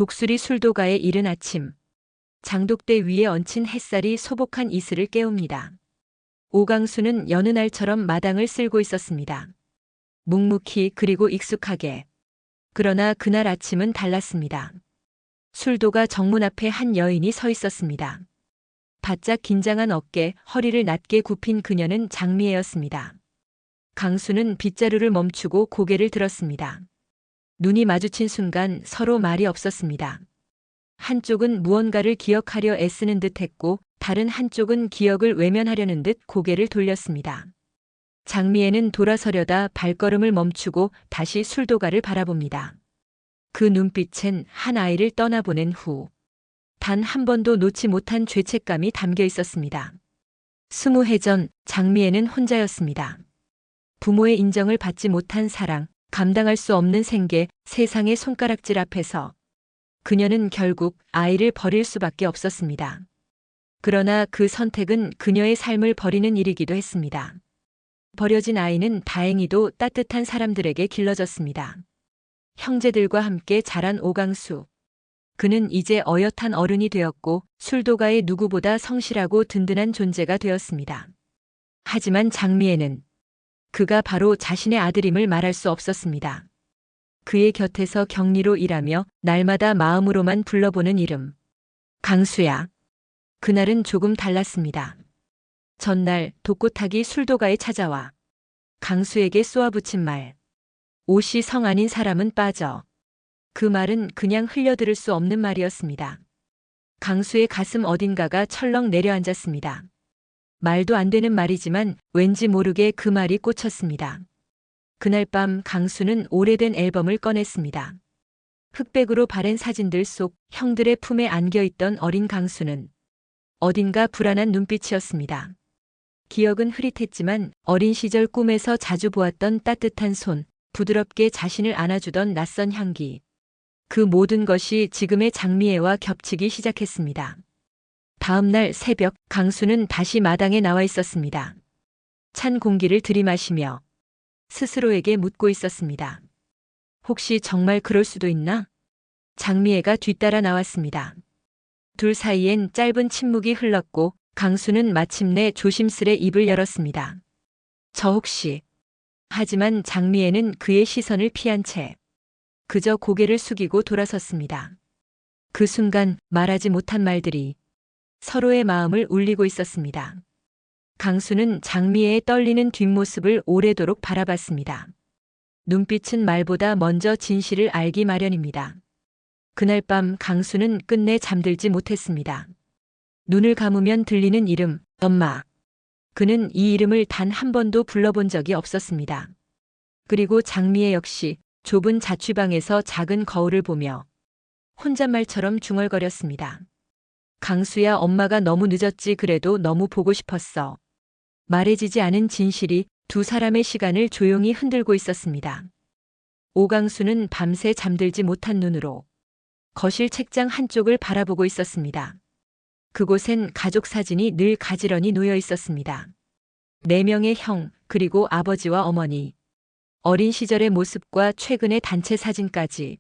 독수리 술도가의 이른 아침. 장독대 위에 얹힌 햇살이 소복한 이슬을 깨웁니다. 오강수는 여느 날처럼 마당을 쓸고 있었습니다. 묵묵히 그리고 익숙하게. 그러나 그날 아침은 달랐습니다. 술도가 정문 앞에 한 여인이 서 있었습니다. 바짝 긴장한 어깨, 허리를 낮게 굽힌 그녀는 장미애였습니다. 강수는 빗자루를 멈추고 고개를 들었습니다. 눈이 마주친 순간 서로 말이 없었습니다. 한쪽은 무언가를 기억하려 애쓰는 듯 했고 다른 한쪽은 기억을 외면하려는 듯 고개를 돌렸습니다. 장미애는 돌아서려다 발걸음을 멈추고 다시 술도가를 바라봅니다. 그 눈빛엔 한 아이를 떠나보낸 후 단 한 번도 놓지 못한 죄책감이 담겨 있었습니다. 20해 전 장미애는 혼자였습니다. 부모의 인정을 받지 못한 사랑, 감당할 수 없는 생계, 세상의 손가락질 앞에서 그녀는 결국 아이를 버릴 수밖에 없었습니다. 그러나 그 선택은 그녀의 삶을 버리는 일이기도 했습니다. 버려진 아이는 다행히도 따뜻한 사람들에게 길러졌습니다. 형제들과 함께 자란 오강수. 그는 이제 어엿한 어른이 되었고 술도가의 누구보다 성실하고 든든한 존재가 되었습니다. 하지만 장미애는 그가 바로 자신의 아들임을 말할 수 없었습니다. 그의 곁에서 격리로 일하며 날마다 마음으로만 불러보는 이름. 강수야. 그날은 조금 달랐습니다. 전날 독고타기 술도가에 찾아와 강수에게 쏘아붙인 말. 옷이 성 아닌 사람은 빠져. 그 말은 그냥 흘려들을 수 없는 말이었습니다. 강수의 가슴 어딘가가 철렁 내려앉았습니다. 말도 안 되는 말이지만 왠지 모르게 그 말이 꽂혔습니다. 그날 밤 강수는 오래된 앨범을 꺼냈습니다. 흑백으로 바랜 사진들 속 형들의 품에 안겨있던 어린 강수는 어딘가 불안한 눈빛이었습니다. 기억은 흐릿했지만 어린 시절 꿈에서 자주 보았던 따뜻한 손, 부드럽게 자신을 안아주던 낯선 향기. 그 모든 것이 지금의 장미애와 겹치기 시작했습니다. 다음 날 새벽 강수는 다시 마당에 나와 있었습니다. 찬 공기를 들이마시며 스스로에게 묻고 있었습니다. 혹시 정말 그럴 수도 있나? 장미애가 뒤따라 나왔습니다. 둘 사이엔 짧은 침묵이 흘렀고 강수는 마침내 조심스레 입을 열었습니다. 저 혹시. 하지만 장미애는 그의 시선을 피한 채 그저 고개를 숙이고 돌아섰습니다. 그 순간 말하지 못한 말들이 서로의 마음을 울리고 있었습니다. 강수는 장미애의 떨리는 뒷모습을 오래도록 바라봤습니다. 눈빛은 말보다 먼저 진실을 알기 마련입니다. 그날 밤 강수는 끝내 잠들지 못했습니다. 눈을 감으면 들리는 이름, 엄마. 그는 이 이름을 단 한 번도 불러본 적이 없었습니다. 그리고 장미애 역시 좁은 자취방에서 작은 거울을 보며 혼잣말처럼 중얼거렸습니다. 강수야, 엄마가 너무 늦었지. 그래도 너무 보고 싶었어. 말해지지 않은 진실이 두 사람의 시간을 조용히 흔들고 있었습니다. 오강수는 밤새 잠들지 못한 눈으로 거실 책장 한쪽을 바라보고 있었습니다. 그곳엔 가족 사진이 늘 가지런히 놓여 있었습니다. 4명의 형, 그리고 아버지와 어머니. 어린 시절의 모습과 최근의 단체 사진까지.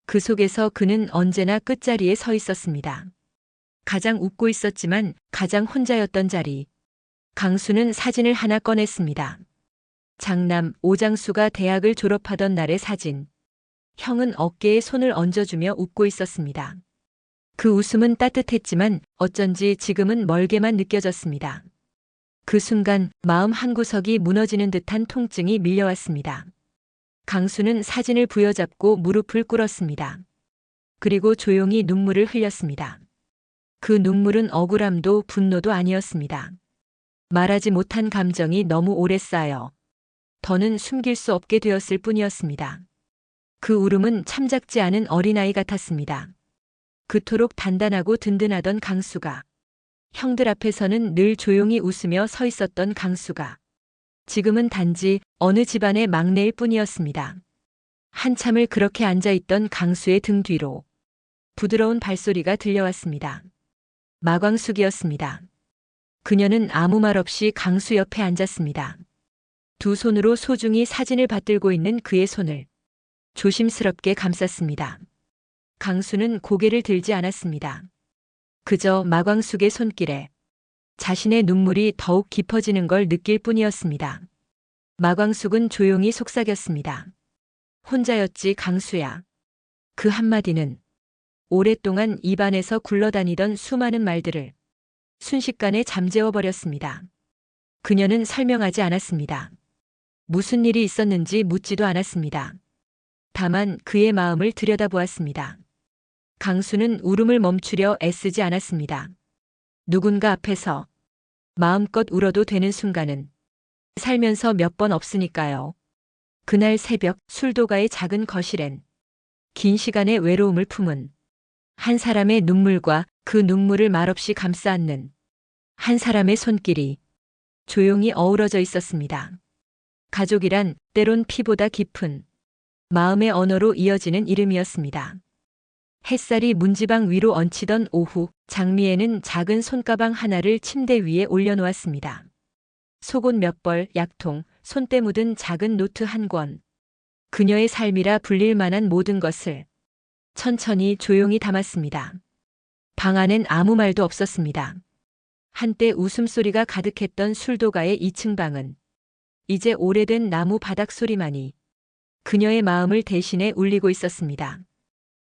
그 속에서 그는 언제나 끝자리에 서 있었습니다. 가장 웃고 있었지만 가장 혼자였던 자리. 강수는 사진을 하나 꺼냈습니다. 장남 오장수가 대학을 졸업하던 날의 사진. 형은 어깨에 손을 얹어주며 웃고 있었습니다. 그 웃음은 따뜻했지만 어쩐지 지금은 멀게만 느껴졌습니다. 그 순간 마음 한구석이 무너지는 듯한 통증이 밀려왔습니다. 강수는 사진을 부여잡고 무릎을 꿇었습니다. 그리고 조용히 눈물을 흘렸습니다. 그 눈물은 억울함도 분노도 아니었습니다. 말하지 못한 감정이 너무 오래 쌓여 더는 숨길 수 없게 되었을 뿐이었습니다. 그 울음은 참작지 않은 어린아이 같았습니다. 그토록 단단하고 든든하던 강수가, 형들 앞에서는 늘 조용히 웃으며 서 있었던 강수가 지금은 단지 어느 집안의 막내일 뿐이었습니다. 한참을 그렇게 앉아있던 강수의 등 뒤로 부드러운 발소리가 들려왔습니다. 마광숙이었습니다. 그녀는 아무 말 없이 강수 옆에 앉았습니다. 두 손으로 소중히 사진을 받들고 있는 그의 손을 조심스럽게 감쌌습니다. 강수는 고개를 들지 않았습니다. 그저 마광숙의 손길에 자신의 눈물이 더욱 깊어지는 걸 느낄 뿐이었습니다. 마광숙은 조용히 속삭였습니다. 혼자였지 강수야. 그 한마디는 오랫동안 입안에서 굴러다니던 수많은 말들을 순식간에 잠재워 버렸습니다. 그녀는 설명하지 않았습니다. 무슨 일이 있었는지 묻지도 않았습니다. 다만 그의 마음을 들여다보았습니다. 강수는 울음을 멈추려 애쓰지 않았습니다. 누군가 앞에서 마음껏 울어도 되는 순간은 살면서 몇 번 없으니까요. 그날 새벽 술도가의 작은 거실엔 긴 시간의 외로움을 품은 한 사람의 눈물과 그 눈물을 말없이 감싸 안는 한 사람의 손길이 조용히 어우러져 있었습니다. 가족이란 때론 피보다 깊은 마음의 언어로 이어지는 이름이었습니다. 햇살이 문지방 위로 얹히던 오후, 장미애는 작은 손가방 하나를 침대 위에 올려놓았습니다. 속옷 몇 벌, 약통, 손때 묻은 작은 노트 한 권. 그녀의 삶이라 불릴 만한 모든 것을 천천히 조용히 담았습니다. 방 안엔 아무 말도 없었습니다. 한때 웃음소리가 가득했던 술도가의 2층 방은 이제 오래된 나무 바닥 소리만이 그녀의 마음을 대신해 울리고 있었습니다.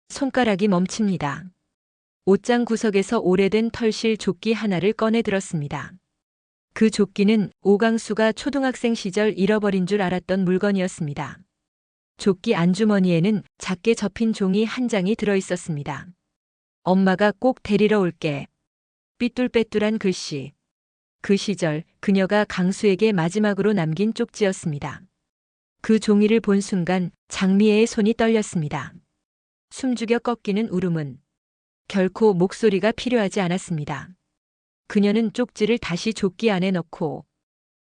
손가락이 멈춥니다. 옷장 구석에서 오래된 털실 조끼 하나를 꺼내 들었습니다. 그 조끼는 오강수가 초등학생 시절 잃어버린 줄 알았던 물건이었습니다. 조끼 안주머니에는 작게 접힌 종이 한 장이 들어 있었습니다. 엄마가 꼭 데리러 올게. 삐뚤빼뚤한 글씨. 그 시절 그녀가 강수에게 마지막으로 남긴 쪽지였습니다. 그 종이를 본 순간 장미애의 손이 떨렸습니다. 숨죽여 꺾이는 울음은 결코 목소리가 필요하지 않았습니다. 그녀는 쪽지를 다시 조끼 안에 넣고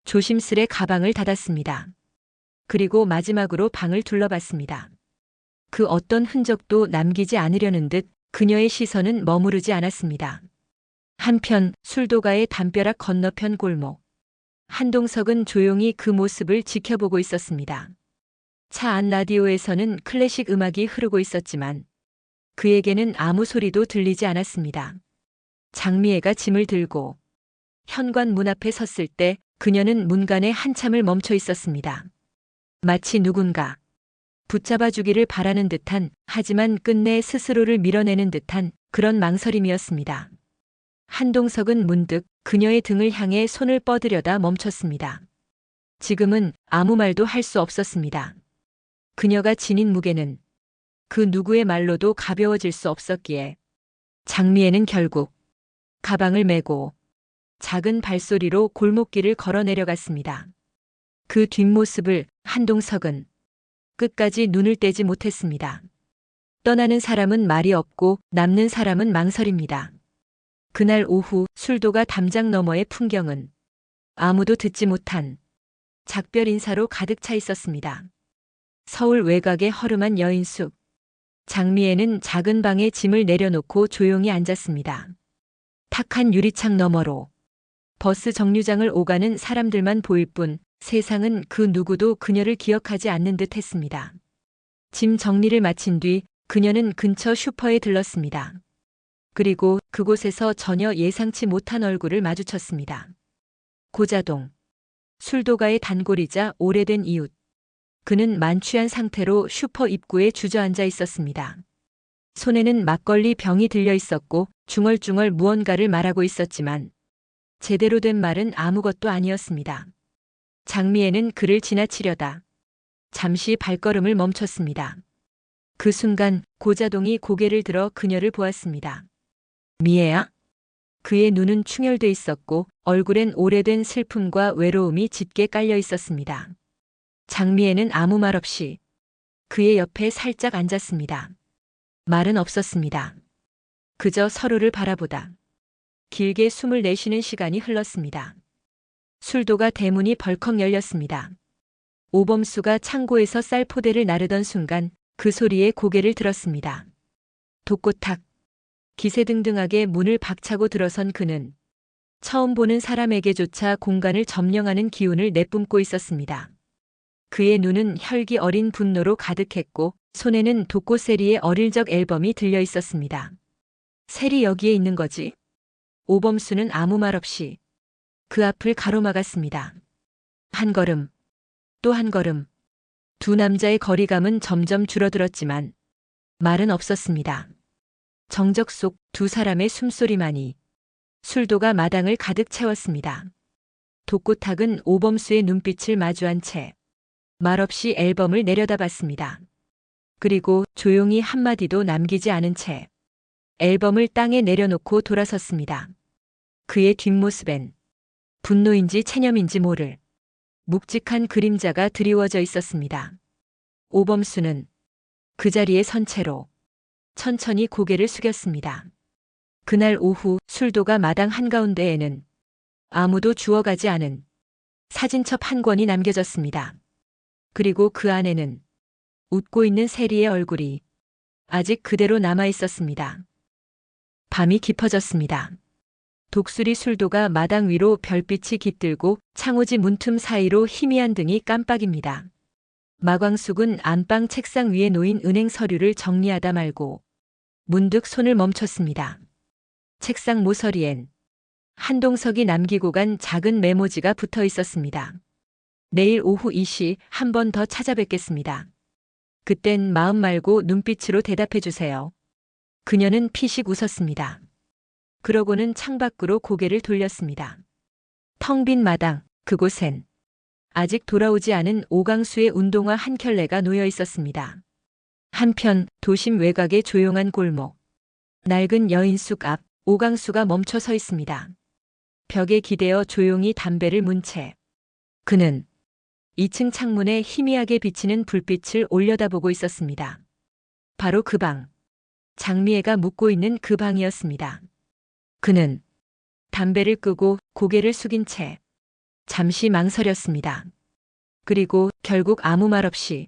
조심스레 가방을 닫았습니다. 그리고 마지막으로 방을 둘러봤습니다. 그 어떤 흔적도 남기지 않으려는 듯 그녀의 시선은 머무르지 않았습니다. 한편 술도가의 담벼락 건너편 골목. 한동석은 조용히 그 모습을 지켜보고 있었습니다. 차 안 라디오에서는 클래식 음악이 흐르고 있었지만 그에게는 아무 소리도 들리지 않았습니다. 장미애가 짐을 들고 현관 문 앞에 섰을 때 그녀는 문간에 한참을 멈춰 있었습니다. 마치 누군가 붙잡아주기를 바라는 듯한, 하지만 끝내 스스로를 밀어내는 듯한 그런 망설임이었습니다. 한동석은 문득 그녀의 등을 향해 손을 뻗으려다 멈췄습니다. 지금은 아무 말도 할 수 없었습니다. 그녀가 지닌 무게는 그 누구의 말로도 가벼워질 수 없었기에 장미애는 결국 가방을 메고 작은 발소리로 골목길을 걸어 내려갔습니다. 그 뒷모습을 한동석은 끝까지 눈을 떼지 못했습니다. 떠나는 사람은 말이 없고 남는 사람은 망설입니다. 그날 오후 술도가 담장 너머의 풍경은 아무도 듣지 못한 작별 인사로 가득 차 있었습니다. 서울 외곽의 허름한 여인숙. 장미애는 작은 방에 짐을 내려놓고 조용히 앉았습니다. 탁한 유리창 너머로 버스 정류장을 오가는 사람들만 보일 뿐 세상은 그 누구도 그녀를 기억하지 않는 듯 했습니다. 짐 정리를 마친 뒤 그녀는 근처 슈퍼에 들렀습니다. 그리고 그곳에서 전혀 예상치 못한 얼굴을 마주쳤습니다. 고자동. 술도가의 단골이자 오래된 이웃. 그는 만취한 상태로 슈퍼 입구에 주저앉아 있었습니다. 손에는 막걸리 병이 들려 있었고 중얼중얼 무언가를 말하고 있었지만 제대로 된 말은 아무것도 아니었습니다. 장미애는 그를 지나치려다 잠시 발걸음을 멈췄습니다. 그 순간 고자동이 고개를 들어 그녀를 보았습니다. 미애야? 그의 눈은 충혈돼 있었고 얼굴엔 오래된 슬픔과 외로움이 짙게 깔려 있었습니다. 장미애는 아무 말 없이 그의 옆에 살짝 앉았습니다. 말은 없었습니다. 그저 서로를 바라보다 길게 숨을 내쉬는 시간이 흘렀습니다. 술도가 대문이 벌컥 열렸습니다. 오범수가 창고에서 쌀포대를 나르던 순간 그 소리에 고개를 들었습니다. 독고탁. 기세등등하게 문을 박차고 들어선 그는 처음 보는 사람에게조차 공간을 점령하는 기운을 내뿜고 있었습니다. 그의 눈은 혈기 어린 분노로 가득했고 손에는 독고 세리의 어릴 적 앨범이 들려 있었습니다. 세리 여기에 있는 거지? 오범수는 아무 말 없이 그 앞을 가로막았습니다. 한 걸음, 또 한 걸음. 두 남자의 거리감은 점점 줄어들었지만 말은 없었습니다. 정적 속 두 사람의 숨소리만이 술도가 마당을 가득 채웠습니다. 독고탁은 오범수의 눈빛을 마주한 채 말없이 앨범을 내려다봤습니다. 그리고 조용히 한마디도 남기지 않은 채 앨범을 땅에 내려놓고 돌아섰습니다. 그의 뒷모습엔 분노인지 체념인지 모를 묵직한 그림자가 드리워져 있었습니다. 오범수는 그 자리에 선 채로 천천히 고개를 숙였습니다. 그날 오후 술도가 마당 한가운데에는 아무도 주워가지 않은 사진첩 한 권이 남겨졌습니다. 그리고 그 안에는 웃고 있는 세리의 얼굴이 아직 그대로 남아 있었습니다. 밤이 깊어졌습니다. 독수리 술도가 마당 위로 별빛이 깃들고 창호지 문틈 사이로 희미한 등이 깜빡입니다. 마광숙은 안방 책상 위에 놓인 은행 서류를 정리하다 말고 문득 손을 멈췄습니다. 책상 모서리엔 한동석이 남기고 간 작은 메모지가 붙어 있었습니다. 내일 오후 2시 한 번 더 찾아뵙겠습니다. 그땐 마음 말고 눈빛으로 대답해 주세요. 그녀는 피식 웃었습니다. 그러고는 창밖으로 고개를 돌렸습니다. 텅 빈 마당, 그곳엔 아직 돌아오지 않은 오강수의 운동화 한 켤레가 놓여 있었습니다. 한편 도심 외곽의 조용한 골목, 낡은 여인숙 앞 오강수가 멈춰 서 있습니다. 벽에 기대어 조용히 담배를 문 채 그는 2층 창문에 희미하게 비치는 불빛을 올려다보고 있었습니다. 바로 그 방, 장미애가 묵고 있는 그 방이었습니다. 그는 담배를 끄고 고개를 숙인 채 잠시 망설였습니다. 그리고 결국 아무 말 없이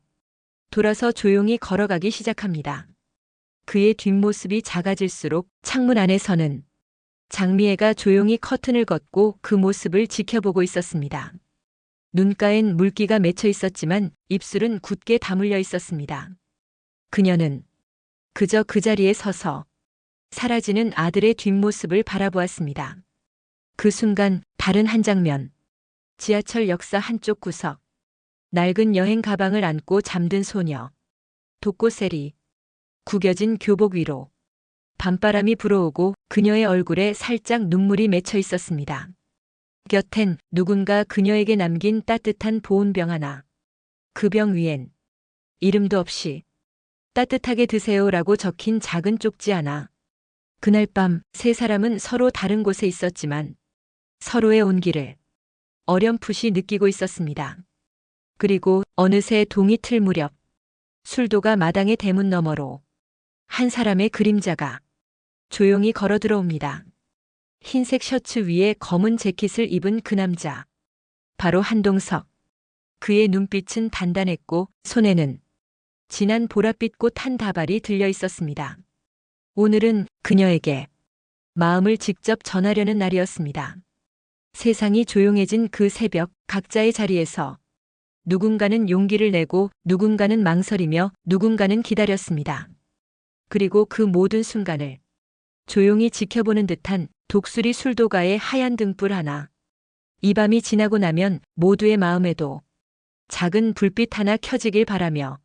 돌아서 조용히 걸어가기 시작합니다. 그의 뒷모습이 작아질수록 창문 안에서는 장미애가 조용히 커튼을 걷고 그 모습을 지켜보고 있었습니다. 눈가엔 물기가 맺혀 있었지만 입술은 굳게 다물려 있었습니다. 그녀는 그저 그 자리에 서서 사라지는 아들의 뒷모습을 바라보았습니다. 그 순간 다른 한 장면, 지하철 역사 한쪽 구석, 낡은 여행 가방을 안고 잠든 소녀, 독고세리, 구겨진 교복 위로 밤바람이 불어오고 그녀의 얼굴에 살짝 눈물이 맺혀 있었습니다. 곁엔 누군가 그녀에게 남긴 따뜻한 보온병 하나. 그 병 위엔 이름도 없이 따뜻하게 드세요라고 적힌 작은 쪽지 하나. 그날 밤 세 사람은 서로 다른 곳에 있었지만 서로의 온기를 어렴풋이 느끼고 있었습니다. 그리고 어느새 동이 틀 무렵 술도가 마당의 대문 너머로 한 사람의 그림자가 조용히 걸어 들어옵니다. 흰색 셔츠 위에 검은 재킷을 입은 그 남자. 바로 한동석. 그의 눈빛은 단단했고 손에는 진한 보랏빛 꽃 한 다발이 들려 있었습니다. 오늘은 그녀에게 마음을 직접 전하려는 날이었습니다. 세상이 조용해진 그 새벽 각자의 자리에서 누군가는 용기를 내고 누군가는 망설이며 누군가는 기다렸습니다. 그리고 그 모든 순간을 조용히 지켜보는 듯한 독수리 술도가의 하얀 등불 하나. 이 밤이 지나고 나면 모두의 마음에도 작은 불빛 하나 켜지길 바라며